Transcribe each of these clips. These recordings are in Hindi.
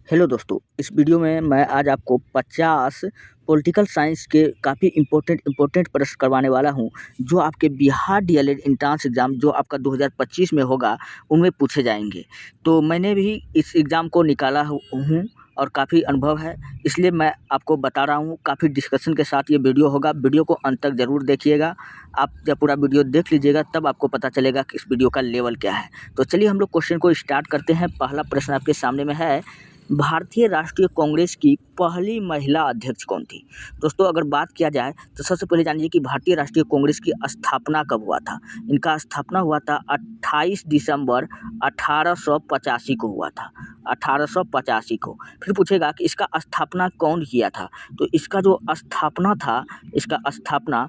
हेलो दोस्तों, इस वीडियो में मैं आज आपको 50 पॉलिटिकल साइंस के काफ़ी इम्पोर्टेंट प्रश्न करवाने वाला हूं, जो आपके बिहार डीएलएड एंट्रेंस एग्ज़ाम जो आपका 2025 में होगा, उनमें पूछे जाएंगे। तो मैंने भी इस एग्ज़ाम को निकाला हूं और काफ़ी अनुभव है, इसलिए मैं आपको बता रहा हूं। काफ़ी डिस्कशन के साथ ये वीडियो होगा। वीडियो को अंत तक ज़रूर देखिएगा। आप जब पूरा वीडियो देख लीजिएगा तब आपको पता चलेगा कि इस वीडियो का लेवल क्या है। तो चलिए हम लोग क्वेश्चन को स्टार्ट करते हैं। पहला प्रश्न आपके सामने में है, भारतीय राष्ट्रीय कांग्रेस की पहली महिला अध्यक्ष कौन थी? दोस्तों, अगर बात किया जाए तो सबसे पहले जानिए कि भारतीय राष्ट्रीय कांग्रेस की स्थापना कब हुआ था। इनका स्थापना हुआ था 28 दिसंबर 1885 को हुआ था, 1885 को। फिर पूछेगा कि इसका स्थापना कौन किया था, तो इसका जो स्थापना था, इसका स्थापना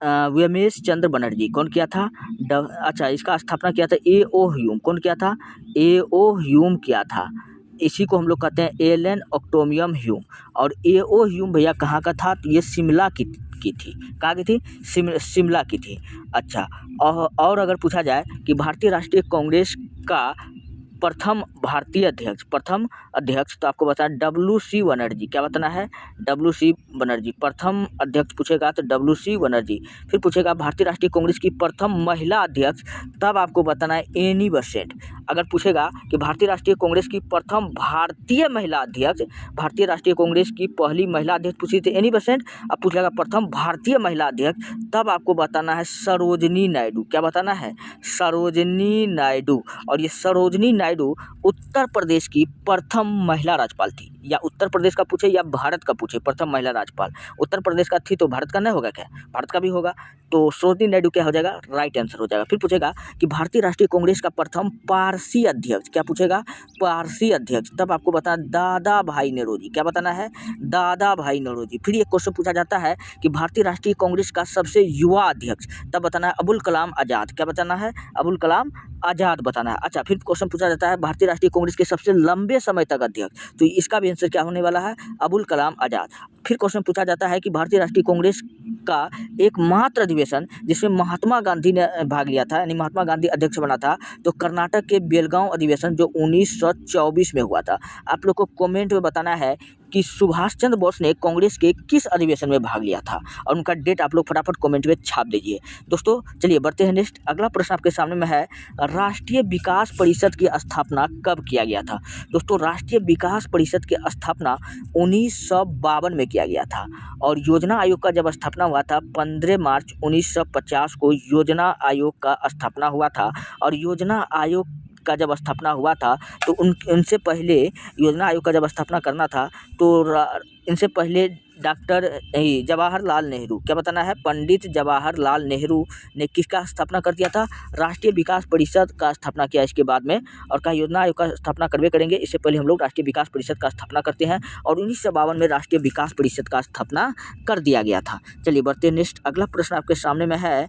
व्योमेश चंद्र बनर्जी। कौन किया था? अच्छा, इसका स्थापना किया था ए.ओ. ह्यूम। कौन किया था? ए.ओ. ह्यूम किया था। इसी को हम लोग कहते हैं एलन ऑक्टोमियम ह्यूम। और ए.ओ. ह्यूम भैया कहाँ का था? तो ये शिमला की थी। कहाँ की थी? शिमला की थी। अच्छा, और अगर पूछा जाए कि भारतीय राष्ट्रीय कांग्रेस का प्रथम अध्यक्ष, तो आपको बताना डब्ल्यू.सी. बनर्जी। क्या बताना है? डब्ल्यू.सी. बनर्जी प्रथम अध्यक्ष पूछेगा तो डब्ल्यू.सी. बनर्जी। फिर पूछेगा भारतीय राष्ट्रीय कांग्रेस की प्रथम महिला अध्यक्ष, तब आपको बताना है एनी बेसेंट। अगर पूछेगा कि भारतीय राष्ट्रीय कांग्रेस की प्रथम भारतीय महिला अध्यक्ष, भारतीय राष्ट्रीय कांग्रेस की पहली महिला अध्यक्ष पूछी थी एनी बेसेंट। अब पूछेगा प्रथम भारतीय महिला अध्यक्ष, तब आपको बताना है सरोजनी नायडू। क्या बताना है? सरोजनी नायडू। और ये सरोजनी नायडू उत्तर प्रदेश की प्रथम महिला राज्यपाल थी। या उत्तर प्रदेश का पूछे या भारत का पूछे, प्रथम महिला राज्यपाल उत्तर प्रदेश का थी तो भारत का नहीं होगा क्या? भारत का भी होगा। तो सरोजनी नायडू क्या हो जाएगा? राइट आंसर हो जाएगा। फिर पूछेगा कि भारतीय राष्ट्रीय कांग्रेस का प्रथम पारसी अध्यक्ष, क्या पूछेगा? पारसी अध्यक्ष। तब आपको बताना दादा भाई नौरोजी। क्या बताना है? दादा भाई नौरोजी। फिर एक क्वेश्चन पूछा जाता है कि भारतीय राष्ट्रीय कांग्रेस का सबसे युवा अध्यक्ष, तब बताना है अबुल कलाम आज़ाद। क्या बताना है? अबुल कलाम आज़ाद बताना है। अच्छा, फिर क्वेश्चन पूछा जाता है भारतीय राष्ट्रीय कांग्रेस के सबसे लंबे समय तक अध्यक्ष, तो इसका भी आंसर क्या होने वाला है? अबुल कलाम आज़ाद। फिर क्वेश्चन पूछा जाता है कि भारतीय राष्ट्रीय कांग्रेस का एकमात्र अधिवेशन जिसमें महात्मा गांधी ने भाग लिया था, यानी महात्मा गांधी अध्यक्ष बना था, तो कर्नाटक के बेलगांव अधिवेशन जो 1924 में हुआ था। आप लोग को कमेंट में बताना है कि सुभाष चंद्र बोस ने कांग्रेस के किस अधिवेशन में भाग लिया था, और उनका डेट आप लोग फटाफट कमेंट में छाप दीजिए। दोस्तों, चलिए बढ़ते हैं नेक्स्ट। अगला प्रश्न आपके सामने में है, राष्ट्रीय विकास परिषद की स्थापना कब किया गया था? दोस्तों, राष्ट्रीय विकास परिषद की स्थापना 1952 में किया गया था। और योजना आयोग का जब स्थापना हुआ था 15 मार्च 1950 को योजना आयोग का स्थापना हुआ था। और योजना आयोग का जब स्थापना हुआ था तो उनसे पहले, योजना आयोग का जब स्थापना करना था तो इनसे पहले डॉक्टर जवाहरलाल नेहरू, क्या बताना है? पंडित जवाहरलाल नेहरू ने किसका स्थापना कर दिया था? राष्ट्रीय विकास परिषद का स्थापना किया इसके बाद में। और कहा योजना आयोग का स्थापना करवे करेंगे, इससे पहले हम लोग राष्ट्रीय विकास परिषद का स्थापना करते हैं। और 1952 में राष्ट्रीय विकास परिषद का स्थापना कर दिया गया था। चलिए बढ़ते हैं नेक्स्ट। अगला प्रश्न आपके सामने में है,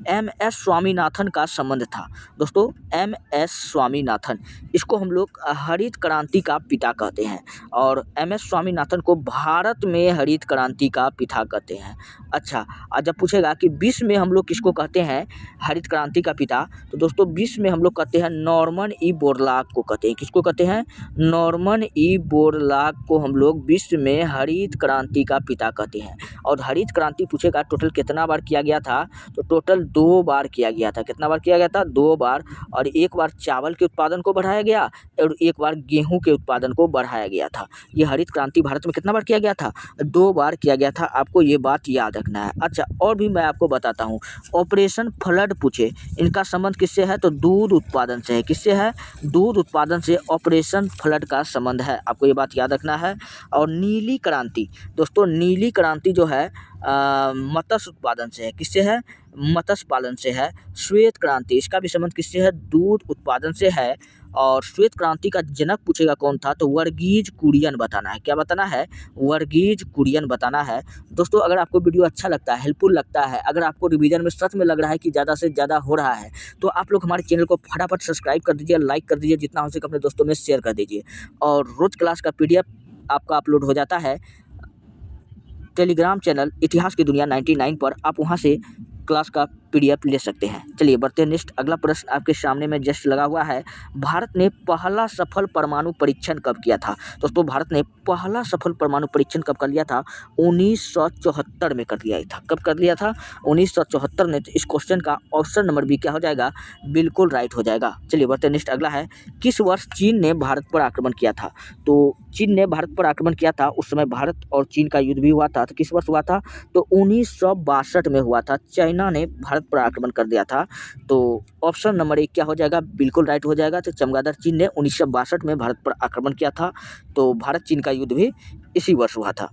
एम.एस. स्वामीनाथन का संबंध था। दोस्तों, एम.एस. स्वामीनाथन, इसको हम लोग हरित क्रांति का पिता कहते हैं। और एम.एस. स्वामीनाथन को भारत में हरित क्रांति का पिता कहते हैं। अच्छा, आज जब पूछेगा कि विश्व में हम लोग किसको कहते हैं हरित क्रांति का पिता, तो दोस्तों विश्व में हम लोग कहते हैं नॉर्मन ई बोरलॉग को कहते हैं। किसको कहते हैं? नॉर्मन ई बोरलॉग को हम लोग विश्व में हरित क्रांति का पिता कहते हैं। और हरित क्रांति पूछेगा टोटल कितना बार किया गया था, तो टोटल 2 बार किया गया था। कितना बार किया गया था? 2 बार। और एक बार चावल के उत्पादन को बढ़ाया गया और एक बार गेहूं के उत्पादन को बढ़ाया गया था। ये हरित क्रांति भारत में कितना बार किया गया था? 2 बार किया गया था। आपको ये बात याद रखना है। अच्छा, और भी मैं आपको बताता हूँ। ऑपरेशन फ्लड पूछे, इनका संबंध किससे है? तो दूध उत्पादन से है। किससे है? दूध उत्पादन से ऑपरेशन फ्लड का संबंध है। आपको ये बात याद रखना है। और नीली क्रांति, दोस्तों नीली क्रांति जो है मत्स्य उत्पादन से है। किससे है? मत्स्य पालन से है। श्वेत क्रांति, इसका भी संबंध किससे है? दूध उत्पादन से है। और श्वेत क्रांति का जनक पूछेगा कौन था, तो वर्गीज कुरियन बताना है। क्या बताना है? वर्गीज कुरियन बताना है। दोस्तों, अगर आपको वीडियो अच्छा लगता है, हेल्पफुल लगता है, अगर आपको रिवीजन में सच में लग रहा है कि ज़्यादा से ज़्यादा हो रहा है, तो आप लोग हमारे चैनल को फटाफट सब्सक्राइब कर दीजिए, लाइक कर दीजिए, जितना हो सके अपने दोस्तों में शेयर कर दीजिए। और रोज क्लास का PDF आपका अपलोड हो जाता है टेलीग्राम चैनल इतिहास की दुनिया 99 पर। आप वहां से क्लास का PDF ले सकते हैं। चलिए बढ़ते हैं नेक्स्ट। अगला प्रश्न आपके सामने में जस्ट लगा हुआ है, भारत ने पहला सफल परमाणु परीक्षण कब किया था? दोस्तों भारत ने पहला सफल परमाणु परीक्षण कब कर लिया था? 1974 में कर लिया था। कब कर लिया था? 1974 में। तो इस क्वेश्चन का ऑप्शन नंबर बी क्या हो जाएगा? बिल्कुल राइट हो जाएगा। चलिए बढ़ते हैं नेक्स्ट। अगला है, किस वर्ष चीन ने भारत पर आक्रमण किया था? तो चीन ने भारत पर आक्रमण किया था, उस समय भारत और चीन का युद्ध भी हुआ था। तो किस वर्ष हुआ था? तो 1962 में हुआ था। चाइना ने भारत पर आक्रमण कर दिया था। तो ऑप्शन नंबर 1 क्या हो जाएगा? बिल्कुल राइट हो जाएगा। तो चमगादड़ चीन ने 1962 में भारत पर आक्रमण किया था। तो भारत चीन का युद्ध भी इसी वर्ष हुआ था।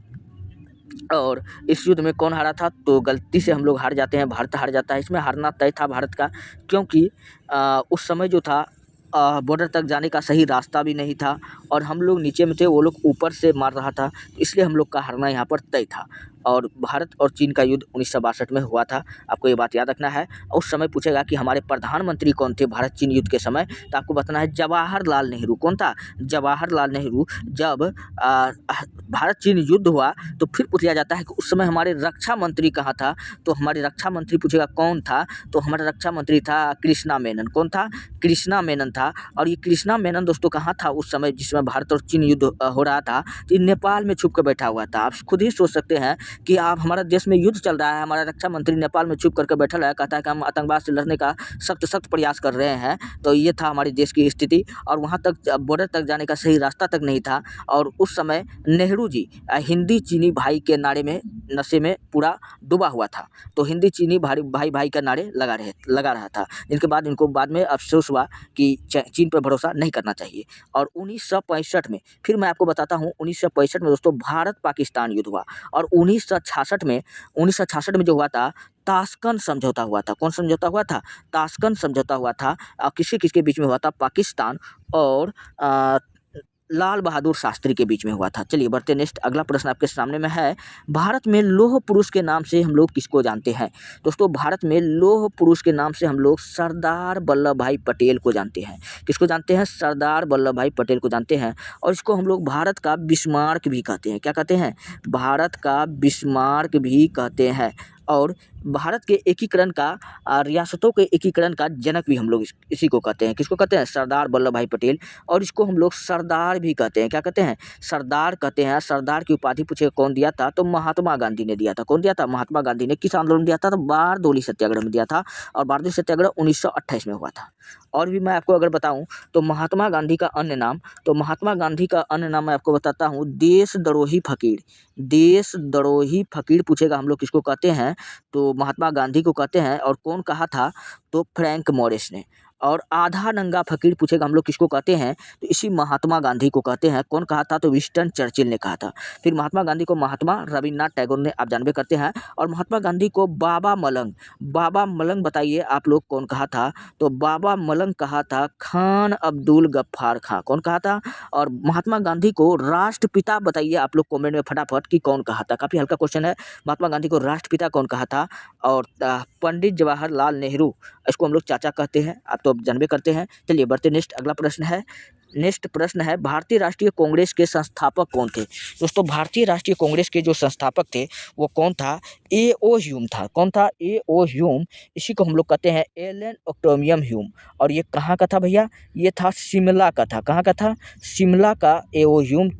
और इस युद्ध में कौन हारा था? तो गलती से हम लोग हार जाते हैं, भारत हार जाता है। इसमें हारना तय था भारत का, क्योंकि उस समय जो था बॉर्डर तक जाने का सही रास्ता भी नहीं था और हम लोग नीचे में थे, वो लोग ऊपर से मार रहा था, इसलिए हम लोग का हारना यहाँ पर तय था। और भारत और चीन का युद्ध 1962 में हुआ था। आपको ये बात याद रखना है। उस समय पूछेगा कि हमारे प्रधानमंत्री कौन थे भारत चीन युद्ध के समय? तो आपको बताना है जवाहरलाल नेहरू। कौन था? जवाहरलाल नेहरू। जब भारत चीन युद्ध हुआ तो फिर पूछ लिया जाता है कि उस समय हमारे रक्षा मंत्री कहाँ था? तो हमारे रक्षा मंत्री पूछेगा कौन था? तो हमारा रक्षा मंत्री था कृष्णा मेनन। कौन था? कृष्णा मेनन था। और ये कृष्णा मेनन दोस्तों कहाँ था उस समय जिसमें भारत और चीन युद्ध हो रहा था? तो नेपाल में छुप कर बैठा हुआ था। आप खुद ही सोच सकते हैं कि आप, हमारा देश में युद्ध चल रहा है, हमारा रक्षा मंत्री नेपाल में छुप करके बैठा है, कहता है कि हम आतंकवाद से लड़ने का सख्त प्रयास कर रहे हैं। तो ये था हमारे देश की स्थिति। और वहाँ तक बॉर्डर तक जाने का सही रास्ता तक नहीं था। और उस समय नेहरू जी हिंदी चीनी भाई के नारे में, नशे में पूरा डूबा हुआ था। तो हिंदी चीनी भाई भाई का नारे लगा रहा था, जिनके बाद इनको बाद में अफसोस हुआ कि चीन पर भरोसा नहीं करना चाहिए। और 1965 में, फिर मैं आपको बताता हूँ, 1965 में दोस्तों भारत पाकिस्तान युद्ध हुआ। और 1966 में जो हुआ था, ताशकंद समझौता हुआ था। कौन समझौता हुआ था? ताशकंद समझौता हुआ था। किसके बीच में हुआ था? पाकिस्तान और लाल बहादुर शास्त्री के बीच में हुआ था। चलिए बढ़ते नेक्स्ट। अगला प्रश्न आपके सामने में है, भारत में लौह पुरुष के नाम से हम लोग किसको जानते हैं? दोस्तों भारत में लौह पुरुष के नाम से हम लोग सरदार वल्लभ भाई पटेल को जानते हैं। किसको जानते हैं? सरदार वल्लभ भाई पटेल को जानते हैं। और इसको हम लोग भारत का बिस्मार्क भी कहते हैं। क्या कहते हैं? भारत का बिस्मार्क भी कहते हैं। और भारत के एकीकरण का, रियासतों के एकीकरण का जनक भी हम लोग इसी को कहते हैं। किसको कहते हैं? सरदार वल्लभ भाई पटेल। और इसको हम लोग सरदार भी कहते हैं। क्या कहते हैं? सरदार कहते हैं। सरदार की उपाधि पूछे कौन दिया था? तो महात्मा गांधी ने दिया था। कौन दिया था? महात्मा गांधी ने। किस आंदोलन में दिया था? तो बारदोली सत्याग्रह में दिया था। और बारदोली सत्याग्रह 1928 में हुआ था। और भी मैं आपको अगर बताऊं तो महात्मा गांधी का अन्य नाम, मैं आपको बताता हूँ, देशद्रोही फकीर। देशद्रोही फकीर पूछेगा हम लोग किसको कहते हैं? तो महात्मा गांधी को कहते हैं। और कौन कहा था? तो फ्रैंक मॉरिस ने। और आधा नंगा फकीर पूछेगा हम लोग किसको कहते हैं? तो इसी महात्मा गांधी को कहते हैं। कौन कहा था? तो विंस्टन चर्चिल ने कहा था। फिर महात्मा गांधी को महात्मा रविन्द्रनाथ टैगोर ने, आप जानबे करते हैं। और महात्मा गांधी को बाबा मलंग बताइए आप लोग कौन कहा था? तो बाबा मलंग कहा था खान अब्दुल गफ्फार खां। कौन कहा था? और महात्मा गांधी को राष्ट्रपिता बताइए आप लोग कमेंट में फटाफट कि कौन कहा था। काफ़ी हल्का क्वेश्चन है। महात्मा गांधी को राष्ट्रपिता कौन कहा था? और पंडित जवाहरलाल नेहरू, इसको हम लोग चाचा कहते हैं, आप तो जानबे करते हैं। चलिए बढ़ते नेक्स्ट। अगला प्रश्न है, भारतीय राष्ट्रीय कांग्रेस के संस्थापक कौन थे? दोस्तों भारतीय राष्ट्रीय कांग्रेस के जो संस्थापक थे वो कौन था? A.O. ह्यूम था। कौन था? A.O. ह्यूम। इसी को हम लोग कहते हैं एलन ऑक्टोमियम ह्यूम। और ये कहाँ का था भैया? ये था शिमला का था। कहाँ का था? शिमला का A.O. ह्यूम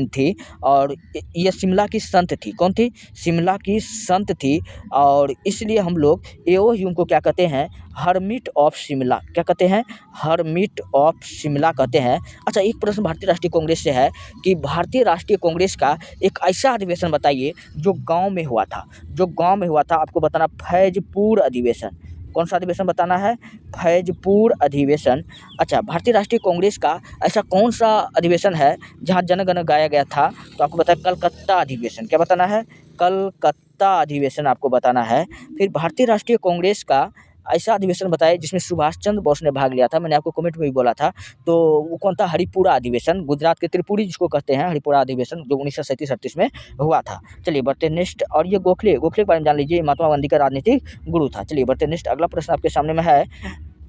थी। और ये शिमला की संत थी। कौन थी? शिमला की संत थी। और इसलिए हम लोग A.O. ह्यूम को क्या कहते हैं? Hermit of Shimla. क्या कहते हैं? हर्मिट ऑफ शिमला कहते हैं। अच्छा, एक प्रश्न भारतीय राष्ट्रीय कांग्रेस से है कि भारतीय राष्ट्रीय कांग्रेस का एक ऐसा अधिवेशन बताइए जो गांव में हुआ था। आपको बताना फैजपुर अधिवेशन। कौन सा अधिवेशन बताना है? फैजपुर अधिवेशन। अच्छा, भारतीय राष्ट्रीय कांग्रेस का ऐसा कौन सा अधिवेशन है जहां जन गण गाया गया था? तो आपको बताया कलकत्ता अधिवेशन। क्या बताना है? कलकत्ता अधिवेशन आपको बताना है। फिर भारतीय राष्ट्रीय कांग्रेस का ऐसा अधिवेशन बताया जिसमें सुभाष चंद्र बोस ने भाग लिया था। मैंने आपको कमेंट में भी बोला था। तो वो कौन था? हरिपुरा अधिवेशन। गुजरात के त्रिपुरी जिसको कहते हैं, हरिपुरा अधिवेशन, जो 1937-38 में हुआ था। चलिए बढ़ते नेक्स्ट। और ये गोखले के बारे में जान लीजिए। महात्मा गांधी का राजनीतिक गुरु था। चलिए बढ़ते नेक्स्ट। अगला प्रश्न आपके सामने में है,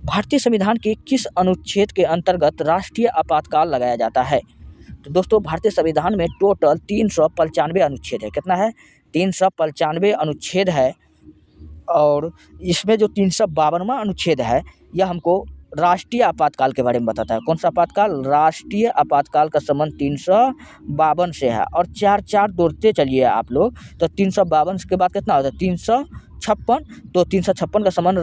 भारतीय संविधान के किस अनुच्छेद के अंतर्गत राष्ट्रीय आपातकाल लगाया जाता है? तो दोस्तों भारतीय संविधान में टोटल 395 अनुच्छेद है। कितना है? 395 अनुच्छेद है। और इसमें जो 352वां अनुच्छेद है यह हमको राष्ट्रीय आपातकाल के बारे में बताता है। कौन सा आपातकाल? राष्ट्रीय आपातकाल का संबंध 352 से है। और 4 जोड़ते चलिए आप लोग, तो 352 के बाद कितना होता है? 356। तो 356 का संबंध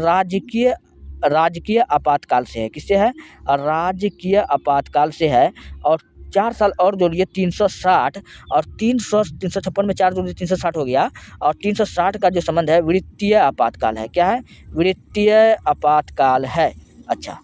राजकीय आपातकाल से है। किससे है? राजकीय आपातकाल से है। और 4 साल और जोड़िए 360, और 356 में 4 जोड़िए 360 हो गया। और 360 का जो संबंध है वित्तीय आपातकाल है। क्या है? वित्तीय आपातकाल है। अच्छा,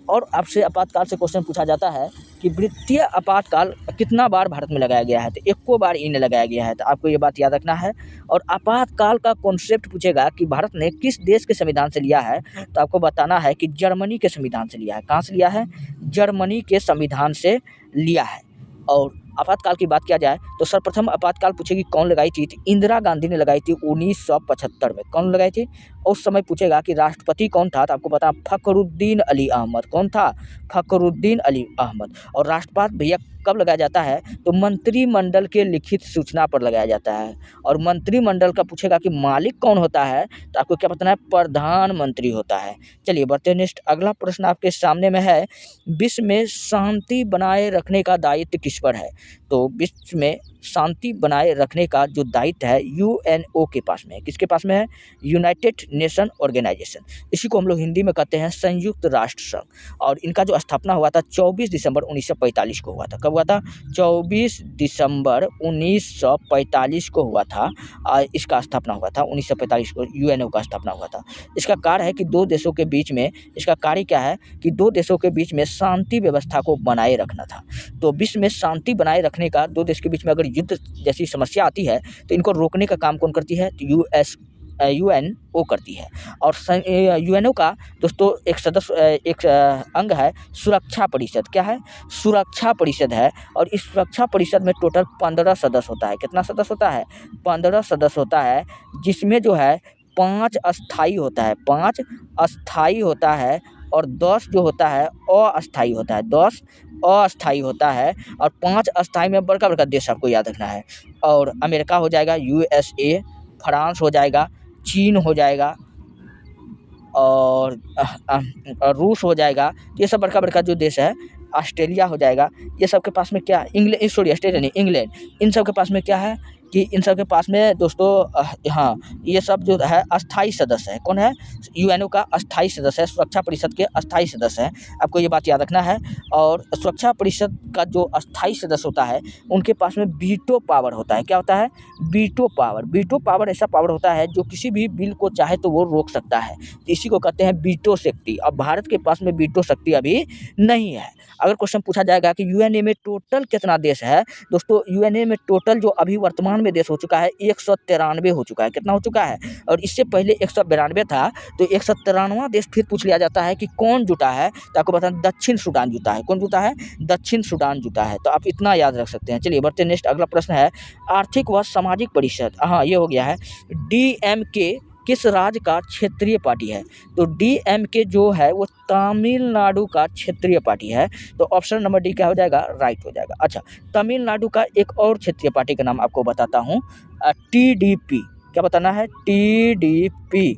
और आपसे आपातकाल से क्वेश्चन पूछा जाता है कि वित्तीय आपातकाल कितना बार भारत में लगाया गया है? तो 1 बार इन्हें लगाया गया है। तो आपको ये बात याद रखना है। और आपातकाल का कॉन्सेप्ट पूछेगा कि भारत ने किस देश के संविधान से लिया है, तो आपको बताना है कि जर्मनी के संविधान से लिया है। कहाँ से लिया है? जर्मनी के संविधान से लिया है। और आपातकाल की बात किया जाए तो सर्वप्रथम आपातकाल पूछेगी कौन लगाई थी? तो इंदिरा गांधी ने लगाई थी 1975 में। कौन लगाई थी? उस समय पूछेगा कि राष्ट्रपति कौन था, तो आपको पता फखरुद्दीन अली अहमद। कौन था? फखरुद्दीन अली अहमद। और राष्ट्रपात भैया कब लगाया जाता है? तो मंत्रिमंडल के लिखित सूचना पर लगाया जाता है। और मंत्रिमंडल का पूछेगा कि मालिक कौन होता है, तो आपको क्या बताना है? प्रधानमंत्री होता है। चलिए बढ़ते हैं नेक्स्ट। अगला प्रश्न आपके सामने में है, विश्व में शांति बनाए रखने का दायित्व किस पर है? तो विश्व में शांति बनाए रखने का जो दायित्व है यूएनओ के पास में है। किसके पास में है? United Nation Organization. इसी को हम लोग हिंदी में कहते हैं संयुक्त राष्ट्र संघ। और इनका जो स्थापना हुआ था 24 दिसंबर 1945 को हुआ था। कब हुआ था? 24 दिसंबर 1945 को हुआ था। इसका स्थापना हुआ था 1945 को, यूएनओ का स्थापना हुआ था। इसका कार्य है कि 2 देशों के बीच में, इसका कार्य क्या है कि 2 देशों के बीच में शांति व्यवस्था को बनाए रखना था। तो विश्व में शांति बनाए रखने का, 2 देश के बीच में अगर युद्ध जैसी समस्या आती है तो इनको रोकने का काम कौन करती है? तो यूएनओ करती है। और यूएनओ का दोस्तों एक अंग है सुरक्षा परिषद। क्या है? सुरक्षा परिषद है। और इस सुरक्षा परिषद में टोटल 15 सदस्य होता है। कितना सदस्य होता है? 15 सदस्य होता है, जिसमें जो है 5 अस्थायी होता है, 5 अस्थायी होता है, और 10 जो होता है अस्थायी होता है, 10 अस्थायी होता है। और 5 अस्थायी में बड़का बड़का देश आपको याद रखना है। और अमेरिका हो जाएगा, यूएसए, फ्रांस हो जाएगा, चीन हो जाएगा, और रूस हो जाएगा। ये सब बड़का बड़का जो देश है, ऑस्ट्रेलिया हो जाएगा। ये सब के पास में क्या है? ऑस्ट्रेलिया नहीं, इंग्लैंड। इन सब के पास में क्या है कि इन सब के पास में दोस्तों हाँ, ये सब जो है अस्थायी सदस्य है। कौन है? यूएनओ का अस्थायी सदस्य है, सुरक्षा परिषद के अस्थायी सदस्य हैं। आपको ये बात याद रखना है। और सुरक्षा परिषद का जो अस्थायी सदस्य होता है उनके पास में वीटो पावर होता है। क्या होता है? Veto power. वीटो पावर ऐसा पावर होता है जो किसी भी बिल को चाहे तो वो रोक सकता है। इसी को कहते हैं वीटो शक्ति। अब भारत के पास में वीटो शक्ति अभी नहीं है। अगर क्वेश्चन पूछा जाएगा कि यूएनए में टोटल कितना देश है, दोस्तों यूएनए में टोटल जो अभी वर्तमान में देश हो चुका है 193 हो चुका है। कितना हो चुका है? और इससे पहले 192 था। तो 193वां देश फिर पूछ लिया जाता है कि कौन जुटा है, तो आपको बताना दक्षिण सूडान जुटा है। कौन जुटा है? दक्षिण सूडान जुटा है। तो आप इतना याद रख सकते हैं। चलिए बढ़ते नेक्स्ट। अगला प्रश्न है, आर्थिक व सामाजिक परिषद, हाँ ये हो गया है, डीएमके किस राज्य का क्षेत्रीय पार्टी है? तो डीएमके जो है वो तमिलनाडु का क्षेत्रीय पार्टी है। तो ऑप्शन नंबर डी क्या हो जाएगा? राइट हो जाएगा। अच्छा, तमिलनाडु का एक और क्षेत्रीय पार्टी का नाम आपको बताता हूँ, टीडीपी। क्या बताना है? TDP,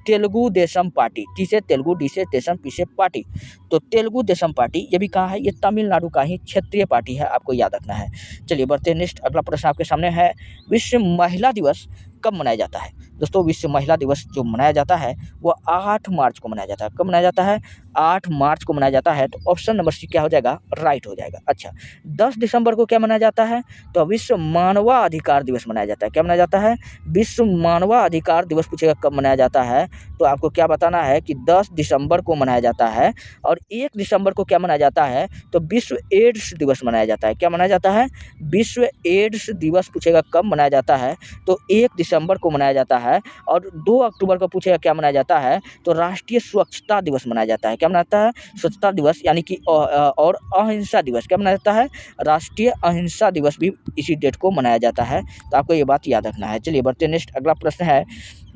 Telugu Desam party. T से तेलुगु, डी से देशम, पी से पार्टी। तो तेलुगु देशम पार्टी ये भी कहाँ है? ये तमिलनाडु का ही क्षेत्रीय पार्टी है। आपको याद रखना है। चलिए बढ़ते हैं नेक्स्ट। अगला प्रश्न आपके सामने है, विश्व महिला दिवस कब मनाया जाता है? दोस्तों विश्व महिला दिवस जो मनाया जाता है वो 8 मार्च को मनाया जाता है। कब मनाया जाता है? 8 मार्च को मनाया जाता है। तो ऑप्शन नंबर सी क्या हो जाएगा? राइट हो जाएगा। अच्छा, 10 दिसंबर को क्या मनाया जाता है? तो विश्व मानवाधिकार दिवस मनाया जाता है। क्या मनाया जाता है? विश्व मानवाधिकार दिवस पूछेगा कब मनाया जाता है, तो आपको क्या बताना है कि 10 दिसंबर को मनाया जाता है। और 1 दिसंबर को क्या मनाया जाता है? तो विश्व एड्स दिवस मनाया जाता है। क्या मनाया जाता है? विश्व एड्स दिवस पूछेगा कब मनाया जाता है, तो 1 दिसंबर को मनाया जाता है। और 2 अक्टूबर को पूछेगा क्या मनाया जाता है, तो राष्ट्रीय स्वच्छता दिवस मनाया जाता है। क्या मनाता है? स्वच्छता दिवस, यानी कि और अहिंसा दिवस। क्या मनाया जाता है? राष्ट्रीय अहिंसा दिवस भी इसी डेट को मनाया जाता है। तो आपको ये बात याद रखना है। चलिए बढ़ते नेक्स्ट। अगला प्रश्न है,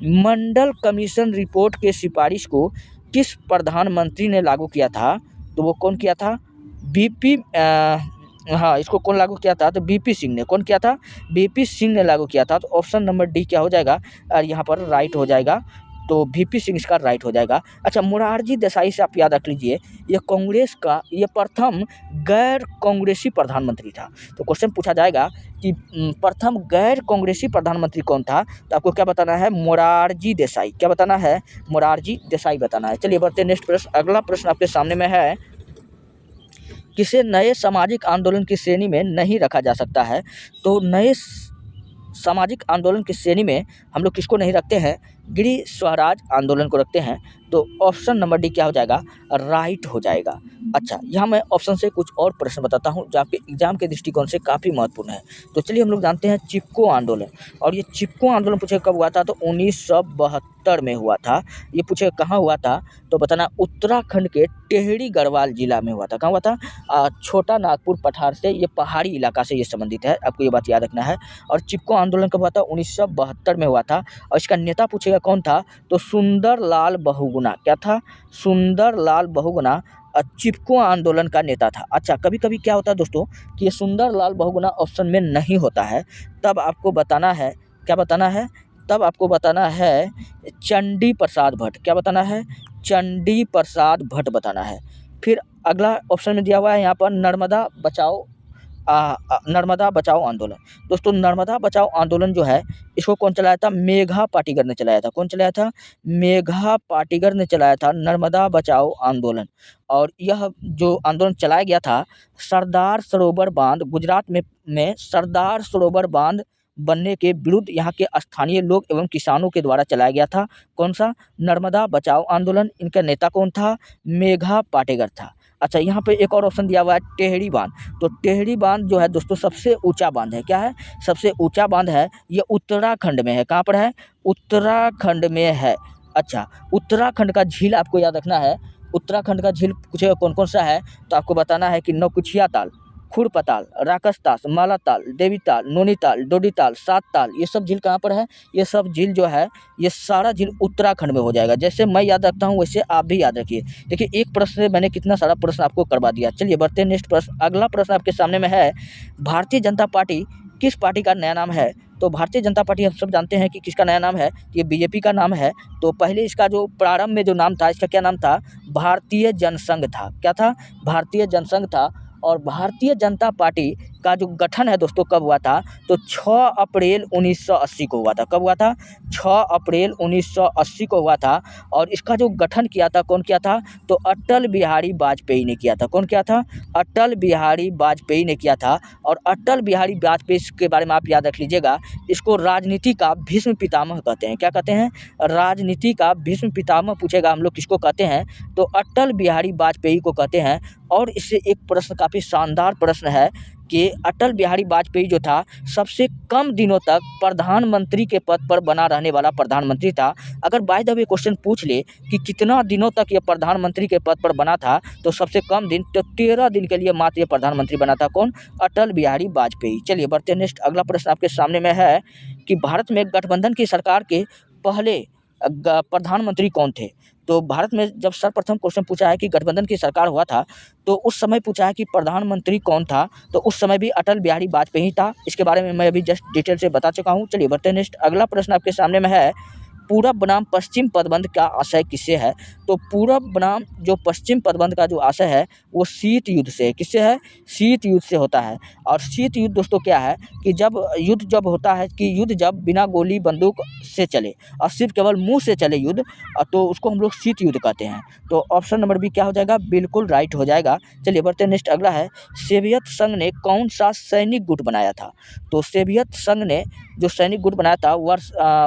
मंडल कमीशन रिपोर्ट के सिफारिश को किस प्रधानमंत्री ने लागू किया था? तो वो कौन किया था? हाँ, इसको कौन लागू किया था? तो बीपी सिंह ने। कौन किया था? बीपी सिंह ने लागू किया था। तो ऑप्शन नंबर डी क्या हो जाएगा? यहाँ पर राइट हो जाएगा। तो वीपी सिंह इसका राइट हो जाएगा। अच्छा, मोरारजी देसाई से आप याद रख लीजिए, ये कांग्रेस का ये प्रथम गैर कांग्रेसी प्रधानमंत्री था। तो क्वेश्चन पूछा जाएगा कि प्रथम गैर कांग्रेसी प्रधानमंत्री कौन था? तो आपको क्या बताना है? मोरारजी देसाई। क्या बताना है? मोरारजी देसाई बताना है। चलिए बढ़ते हैं नेक्स्ट प्रश्न। अगला प्रश्न आपके सामने में है, किसे नए सामाजिक आंदोलन की श्रेणी में नहीं रखा जा सकता है? तो नए सामाजिक आंदोलन की श्रेणी में हम लोग किसको नहीं रखते हैं? गृह स्वराज आंदोलन को रखते हैं। तो ऑप्शन नंबर डी क्या हो जाएगा? राइट हो जाएगा। अच्छा, यहाँ मैं ऑप्शन से कुछ और प्रश्न बताता हूँ जो आपके एग्जाम के दृष्टिकोण से काफ़ी महत्वपूर्ण है। तो चलिए हम लोग जानते हैं चिपको आंदोलन। और ये चिपको आंदोलन पूछे कब हुआ था? तो 1972 में हुआ था। ये पूछे कहाँ हुआ था? तो बताना उत्तराखंड के टेहरी गढ़वाल जिला में हुआ था। कहाँ हुआ था? छोटा नागपुर पठार से, ये पहाड़ी इलाका से ये संबंधित है, आपको ये बात याद रखना है। और चिपको आंदोलन कब हुआ था? 1972 में हुआ था। और इसका नेता पूछेगा कौन था? तो सुंदर लाल बहुगुणा। क्या था? सुंदर लाल बहुगुणा चिपको आंदोलन का नेता था। अच्छा, कभी कभी क्या होता है दोस्तों कि ये सुंदर लाल बहुगुणा ऑप्शन में नहीं होता है, तब आपको बताना है, क्या बताना है? तब आपको बताना है चंडी प्रसाद भट्ट। क्या बताना है? चंडी प्रसाद भट्ट बताना है। फिर अगला ऑप्शन में दिया हुआ है यहाँ पर नर्मदा बचाओ आंदोलन। दोस्तों, नर्मदा बचाओ आंदोलन जो है, इसको कौन चलाया था? मेघा पाटीगर ने चलाया था। कौन चलाया था? मेघा पाटीगर ने चलाया था नर्मदा बचाओ आंदोलन। और यह जो आंदोलन चलाया गया था, सरदार सरोवर बांध गुजरात में सरदार सरोवर बांध बनने के विरुद्ध यहाँ के स्थानीय लोग एवं किसानों के द्वारा चलाया गया था। कौन सा? नर्मदा बचाओ आंदोलन। इनका नेता कौन था? मेघा पाटेगर था। अच्छा, यहाँ पे एक और ऑप्शन दिया हुआ है टेहरी बांध। तो टेहरी बांध जो है दोस्तों सबसे ऊंचा बांध है। क्या है? सबसे ऊंचा बांध है। ये उत्तराखंड में है। कहाँ पर है? उत्तराखंड में है। अच्छा, उत्तराखंड का झील आपको याद रखना है। उत्तराखंड का झील कुछ कौन कौन सा है? तो आपको बताना है कि नौकुचिया ताल, खुरपताल, राकसताल, मालाताल, देवीताल, नोनीताल, डोडीताल, सात ताल, ये सब झील कहाँ पर है? ये सब झील जो है, ये सारा झील उत्तराखंड में हो जाएगा। जैसे मैं याद रखता हूँ वैसे आप भी याद रखिए। देखिए, एक प्रश्न से मैंने कितना सारा प्रश्न आपको करवा दिया। चलिए बढ़ते हैं नेक्स्ट प्रश्न। अगला प्रश्न आपके सामने में है, भारतीय जनता पार्टी किस पार्टी का नया नाम है? तो भारतीय जनता पार्टी हम सब जानते हैं कि किसका नया नाम है? ये बीजेपी का नाम है। तो पहले इसका जो प्रारंभ में जो नाम था, इसका क्या नाम था? भारतीय जनसंघ था। क्या था? भारतीय जनसंघ था। और भारतीय जनता पार्टी का जो गठन है दोस्तों कब हुआ था? तो 6 अप्रैल 1980 को हुआ था। कब हुआ था? 6 अप्रैल 1980 को हुआ था। और इसका जो गठन किया था, कौन किया था? तो अटल बिहारी वाजपेयी ने किया था। कौन किया था? अटल बिहारी वाजपेयी ने किया था। और अटल बिहारी वाजपेयी के बारे में आप याद रख लीजिएगा, इसको राजनीति का भीष्म पितामह कहते हैं। क्या कहते हैं? राजनीति का भीष्म पितामह पूछेगा हम लोग किसको कहते हैं? तो अटल बिहारी वाजपेयी को कहते हैं। और इससे एक प्रश्न, काफ़ी शानदार प्रश्न है कि अटल बिहारी वाजपेयी जो था, सबसे कम दिनों तक प्रधानमंत्री के पद पर बना रहने वाला प्रधानमंत्री था। अगर बाय द वे क्वेश्चन पूछ ले कि कितना दिनों तक ये प्रधानमंत्री के पद पर बना था, तो सबसे कम दिन, तो 13 दिन के लिए मात्र ये प्रधानमंत्री बना था। कौन? अटल बिहारी वाजपेयी। चलिए बढ़ते हैं नेक्स्ट। अगला प्रश्न आपके सामने में है कि भारत में गठबंधन की सरकार के पहले प्रधानमंत्री कौन थे? तो भारत में जब सर्वप्रथम क्वेश्चन पूछा है कि गठबंधन की सरकार हुआ था, तो उस समय पूछा है कि प्रधानमंत्री कौन था? तो उस समय भी अटल बिहारी वाजपेयी था। इसके बारे में मैं अभी जस्ट डिटेल से बता चुका हूँ। चलिए बढ़ते हैं नेक्स्ट। अगला प्रश्न आपके सामने में है, पूरब बनाम पश्चिम पदबंध का आशय किससे है? तो पूरब बनाम जो पश्चिम पदबंध का जो आशय है, वो शीत युद्ध से है। किससे है? शीत युद्ध से होता है। और शीत युद्ध दोस्तों क्या है कि जब होता है कि युद्ध जब बिना गोली बंदूक से चले और सिर्फ केवल मुंह से चले युद्ध, तो उसको हम लोग शीत युद्ध कहते हैं। तो ऑप्शन नंबर बी क्या हो जाएगा? बिल्कुल राइट हो जाएगा। चलिए बढ़ते हैं नेक्स्ट। अगला है, सोवियत संघ ने कौन सा सैनिक गुट बनाया था? तो सोवियत संघ ने जो सैनिक गुट बनाया था,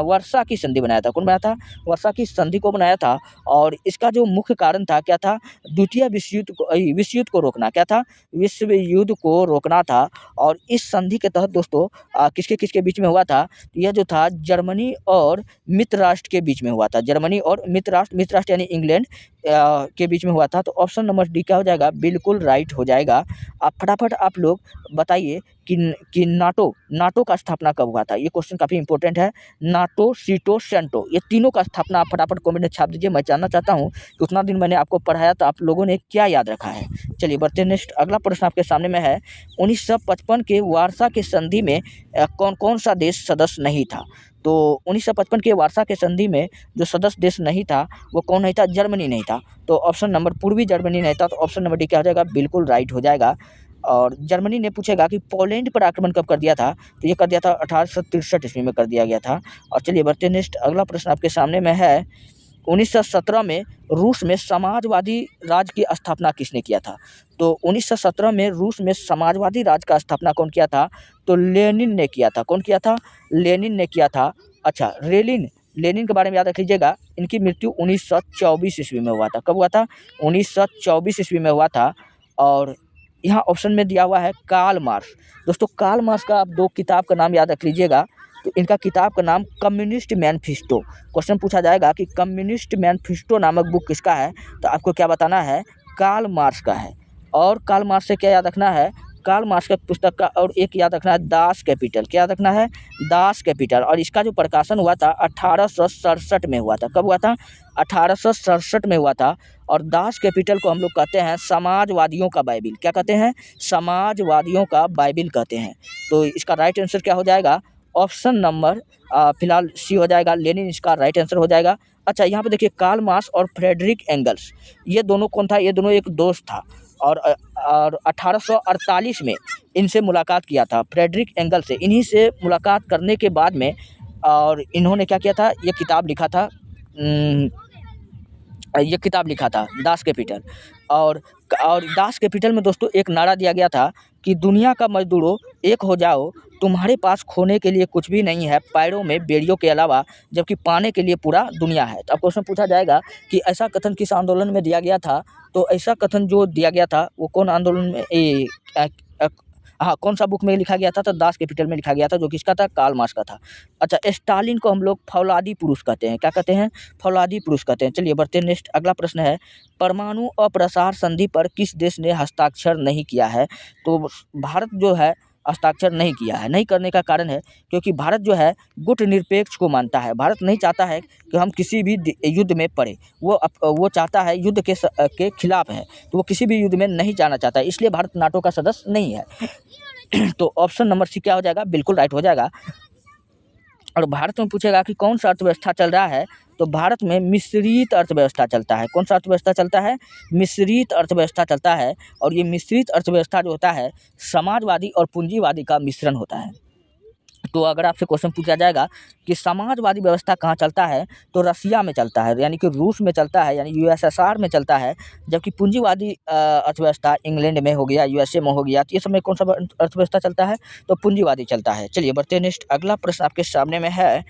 वर्षा की संधि बनाया था। कौन बनाया था? वर्षा की संधि को बनाया था। और इसका जो मुख्य कारण था, क्या था? द्वितीय विश्व युद्ध को रोकना। क्या था? विश्व युद्ध को रोकना था। और इस संधि के तहत दोस्तों किसके किसके बीच में हुआ था? यह जो था जर्मनी और मित्र राष्ट्र के बीच में हुआ था। जर्मनी और मित्र राष्ट्र यानी इंग्लैंड के बीच में हुआ था। तो ऑप्शन नंबर डी क्या हो जाएगा? बिल्कुल राइट हो जाएगा। आप फटाफट आप लोग बताइए कि नाटो का स्थापना कब हुआ था? ये क्वेश्चन काफ़ी इंपॉर्टेंट है। नाटो, सीटो, सेंटो, ये तीनों का स्थापना आप फटाफट कमेंट में छाप दीजिए। मैं जानना चाहता हूँ कि उतना दिन मैंने आपको पढ़ाया तो आप लोगों ने क्या याद रखा है। चलिए बढ़ते हैं नेक्स्ट। अगला प्रश्न आपके सामने में है 1955 के वार्सा के संधि में कौन कौन सा देश सदस्य नहीं था। तो 1955 के वार्सा के संधि में जो सदस्य देश नहीं था वो कौन नहीं था, जर्मनी नहीं था। तो ऑप्शन नंबर पूर्वी जर्मनी नहीं था, तो ऑप्शन नंबर डी क्या हो जाएगा, बिल्कुल राइट हो जाएगा। और जर्मनी ने पूछेगा कि पोलैंड पर आक्रमण कब कर दिया था, तो ये कर दिया था 1863 ईस्वी में कर दिया गया था। और चलिए बढ़ते नेक्स्ट। अगला प्रश्न आपके सामने में है 1917 में रूस में समाजवादी राज्य की स्थापना किसने किया था। तो 1917 में रूस में समाजवादी राज्य का स्थापना कौन किया था, तो लेनिन ने किया था। कौन किया था, लेनिन ने किया था। अच्छा, लेनिन के बारे में याद रख लीजिएगा। इनकी मृत्यु 1924 ईस्वी में हुआ था। कब हुआ था, 1924 ईस्वी में हुआ था। और यहाँ ऑप्शन में दिया हुआ है कार्ल मार्क्स। दोस्तों कार्ल मार्क्स का आप दो किताब का नाम याद रख लीजिएगा। तो इनका किताब का नाम कम्युनिस्ट मैनिफेस्टो। क्वेश्चन पूछा जाएगा कि कम्युनिस्ट मैनिफेस्टो नामक बुक किसका है, तो आपको क्या बताना है, कार्ल मार्क्स का है। और कार्ल मार्क्स से क्या याद रखना है, कार्ल मार्क्स का पुस्तक का और एक याद रखना है दास कैपिटल। क्या याद रखना है, दास कैपिटल। और इसका जो प्रकाशन हुआ था 1867 में हुआ था। कब हुआ था, 1867 में हुआ था। और दास कैपिटल को हम लोग कहते हैं समाजवादियों का बाइबिल। क्या कहते हैं, समाजवादियों का बाइबिल कहते हैं। तो इसका राइट आंसर क्या हो जाएगा, ऑप्शन नंबर फिलहाल सी हो जाएगा, लेनिन इसका राइट आंसर हो जाएगा। अच्छा, यहाँ पे देखिए कार्ल मार्क्स और फ्रेडरिक एंगल्स, ये दोनों कौन था, ये दोनों एक दोस्त था। और 1848 में इनसे मुलाकात किया था, फ्रेडरिक एंगल से। इन्हीं से मुलाकात करने के बाद में और इन्होंने क्या किया था, ये किताब लिखा था, ये किताब लिखा था दास कैपिटल। और दास कैपिटल में दोस्तों एक नारा दिया गया था कि दुनिया का मजदूरों एक हो जाओ, तुम्हारे पास खोने के लिए कुछ भी नहीं है पैरों में बेड़ियों के अलावा, जबकि पाने के लिए पूरा दुनिया है। तो अब क्वेश्चन पूछा जाएगा कि ऐसा कथन किस आंदोलन में दिया गया था। तो ऐसा कथन जो दिया गया था वो कौन आंदोलन में, हाँ कौन सा बुक में लिखा गया था, तो दास कैपिटल में लिखा गया था, जो किसका था, कार्ल मार्क्स का था। अच्छा, स्टालिन को हम लोग फौलादी पुरुष कहते हैं। क्या कहते हैं, फौलादी पुरुष कहते हैं। चलिए बढ़ते हैं नेक्स्ट। अगला प्रश्न है परमाणु अप्रसार संधि पर किस देश ने हस्ताक्षर नहीं किया है। तो भारत जो है हस्ताक्षर नहीं किया है। नहीं करने का कारण है क्योंकि भारत जो है गुटनिरपेक्ष को मानता है। भारत नहीं चाहता है कि हम किसी भी युद्ध में पड़े। वो चाहता है युद्ध के खिलाफ है, तो वो किसी भी युद्ध में नहीं जाना चाहता है, इसलिए भारत नाटो का सदस्य नहीं है। तो ऑप्शन नंबर सी क्या हो जाएगा, बिल्कुल राइट हो जाएगा। और भारत में पूछेगा कि कौन सा अर्थव्यवस्था चल रहा है, तो भारत में मिश्रित अर्थव्यवस्था चलता है। कौन सा अर्थव्यवस्था चलता है, मिश्रित अर्थव्यवस्था चलता है। और ये मिश्रित अर्थव्यवस्था जो होता है समाजवादी और पूंजीवादी का मिश्रण होता है। तो अगर आपसे क्वेश्चन पूछा जाएगा कि समाजवादी व्यवस्था कहाँ चलता है, तो रसिया में चलता है, यानी कि रूस में चलता है, यानी यूएसएसआर में चलता है। जबकि पूंजीवादी अर्थव्यवस्था इंग्लैंड में हो गया, यूएसए में हो गया। तो ये सब में कौन सा अर्थव्यवस्था चलता है, तो पूंजीवादी चलता है। चलिए बढ़ते हैं नेक्स्ट। अगला प्रश्न आपके सामने में है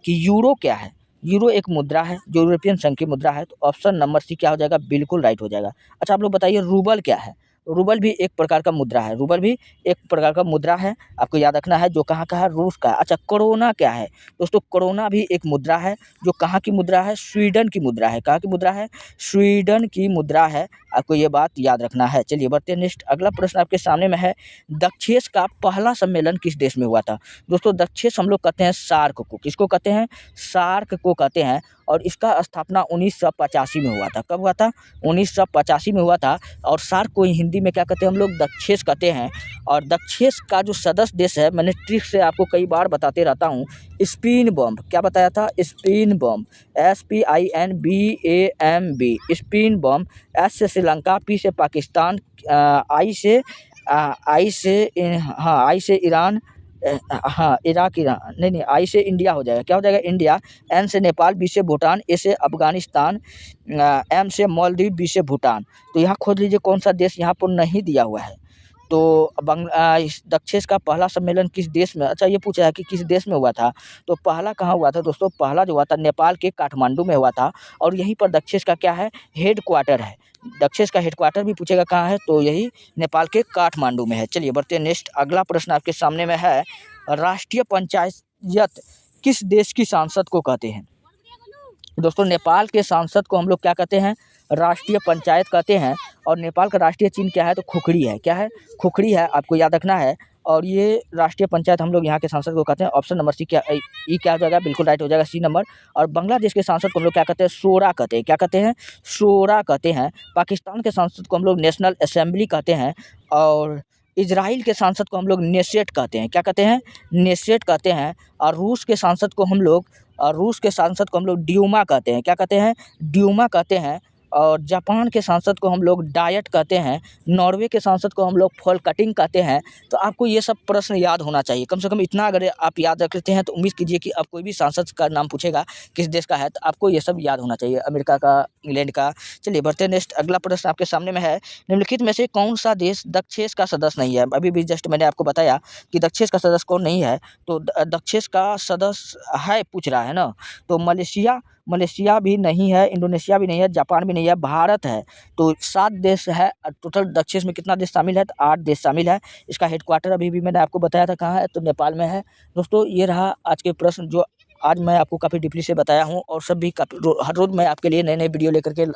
कि यूरो क्या है। यूरो एक मुद्रा है जो यूरोपियन संघ की मुद्रा है। तो ऑप्शन नंबर सी क्या हो जाएगा, बिल्कुल राइट हो जाएगा। अच्छा, आप लोग बताइए रूबल क्या है। रूबल भी एक प्रकार का मुद्रा है, रूबल भी एक प्रकार का मुद्रा है, आपको याद रखना है, जो कहाँ का है, रूस का है। अच्छा, कोरोना क्या है दोस्तों, कोरोना भी एक मुद्रा है, जो कहाँ की मुद्रा है, स्वीडन की मुद्रा है। कहाँ की मुद्रा है, स्वीडन की मुद्रा है, आपको ये बात याद रखना है। चलिए बढ़ते हैं नेक्स्ट। अगला प्रश्न आपके सामने में है दक्षेस का पहला सम्मेलन किस देश में हुआ था। दोस्तों दक्षेस हम लोग कहते हैं सार्क को। किसको कहते हैं, सार्क को कहते हैं। और इसका स्थापना 1985 में हुआ था। कब हुआ था, 1985 में हुआ था। और सार्क को हिंदी में क्या कहते हैं, हम लोग दक्षेस कहते हैं। और दक्षेस का जो सदस्य देश है, मैंने ट्रिक से आपको कई बार बताते रहता हूँ, स्पिन बॉम्ब। क्या बताया था, spin bomb, SPINBAMB, spin bomb. S से श्रीलंका, P से पाकिस्तान, आई से ईरान, हाँ इराक ईरान, नहीं आई से इंडिया हो जाएगा। क्या हो जाएगा, इंडिया। N से नेपाल, B से भूटान, A से अफगानिस्तान, M से मालदीव, B से भूटान। तो यहाँ खोज लीजिए कौन सा देश यहाँ पर नहीं दिया हुआ है। तो दक्षेस का पहला सम्मेलन किस देश में, अच्छा ये पूछा है कि किस देश में हुआ था। तो पहला कहाँ हुआ था दोस्तों, पहला जो हुआ था नेपाल के काठमांडू में हुआ था। और यहीं पर दक्षेस का क्या है, हेड क्वार्टर है। दक्षेस का हेड क्वार्टर भी पूछेगा कहाँ है, तो यही नेपाल के काठमांडू में है। चलिए बढ़ते हैं नेक्स्ट। अगला प्रश्न आपके सामने में है राष्ट्रीय पंचायत किस देश की सांसद को कहते हैं। दोस्तों नेपाल के सांसद को हम लोग क्या कहते हैं, राष्ट्रीय पंचायत कहते हैं। और नेपाल का राष्ट्रीय चिन्ह क्या है, तो खुखड़ी है। क्या है, खुखड़ी है, आपको याद रखना है। और ये राष्ट्रीय पंचायत हम लोग यहाँ के सांसद को कहते हैं। ऑप्शन नंबर सी क्या ई क्या हो जाएगा, बिल्कुल राइट हो जाएगा सी नंबर। और बांग्लादेश के सांसद को हम लोग क्या कहते हैं, शोरा कहते हैं। क्या कहते हैं, शोरा कहते हैं। पाकिस्तान के सांसद को हम लोग नेशनल असेंबली कहते हैं। और इजराइल के सांसद को हम लोग नेसेट कहते हैं। क्या कहते हैं, नेसेट कहते हैं। और रूस के सांसद को हम लोग ड्यूमा कहते हैं। क्या कहते हैं, ड्यूमा कहते हैं। और जापान के सांसद को हम लोग डायट कहते हैं। नॉर्वे के सांसद को हम लोग फोलकटिंग कहते हैं। तो आपको ये सब प्रश्न याद होना चाहिए, कम से कम इतना अगर आप याद रख लेते हैं तो उम्मीद कीजिए कि अब कोई भी सांसद का नाम पूछेगा किस देश का है तो आपको ये सब याद होना चाहिए, अमेरिका का, इंग्लैंड का। चलिए बढ़ते हैं नेक्स्ट। अगला प्रश्न आपके सामने में है, निम्नलिखित में से कौन सा देश दक्षेस का सदस्य नहीं है। अभी भी जस्ट मैंने आपको बताया कि दक्षेस का सदस्य कौन नहीं है, तो दक्षेस का सदस्य है पूछ रहा है ना, तो मलेशिया भी नहीं है, इंडोनेशिया भी नहीं है, जापान भी नहीं है, भारत है। तो 7 देश है टोटल। दक्षिण में कितना देश शामिल है, तो 8 देश शामिल है। इसका हेडक्वार्टर अभी भी मैंने आपको बताया था कहाँ है, तो नेपाल में है। दोस्तों ये रहा आज के प्रश्न जो आज मैं आपको काफ़ी डीपली से बताया हूँ, और सब भी काफ़ी हर रोज़ मैं आपके लिए नए नए वीडियो लेकर के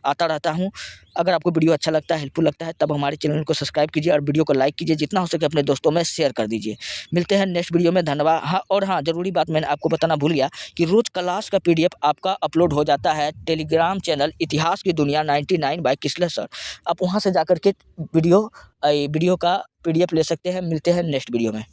आता रहता हूँ। अगर आपको वीडियो अच्छा लगता है, हेल्पफुल लगता है, तब हमारे चैनल को सब्सक्राइब कीजिए और वीडियो को लाइक कीजिए, जितना हो सके अपने दोस्तों में शेयर कर दीजिए। मिलते हैं नेक्स्ट वीडियो में, धन्यवाद। हाँ, ज़रूरी बात मैंने आपको बताना भूल गया कि रोज़ क्लास का PDF आपका अपलोड हो जाता है टेलीग्राम चैनल इतिहास की दुनिया 99 बाय किसलर सर। आप वहाँ से जाकर के वीडियो का PDF ले सकते हैं। मिलते हैं नेक्स्ट वीडियो में।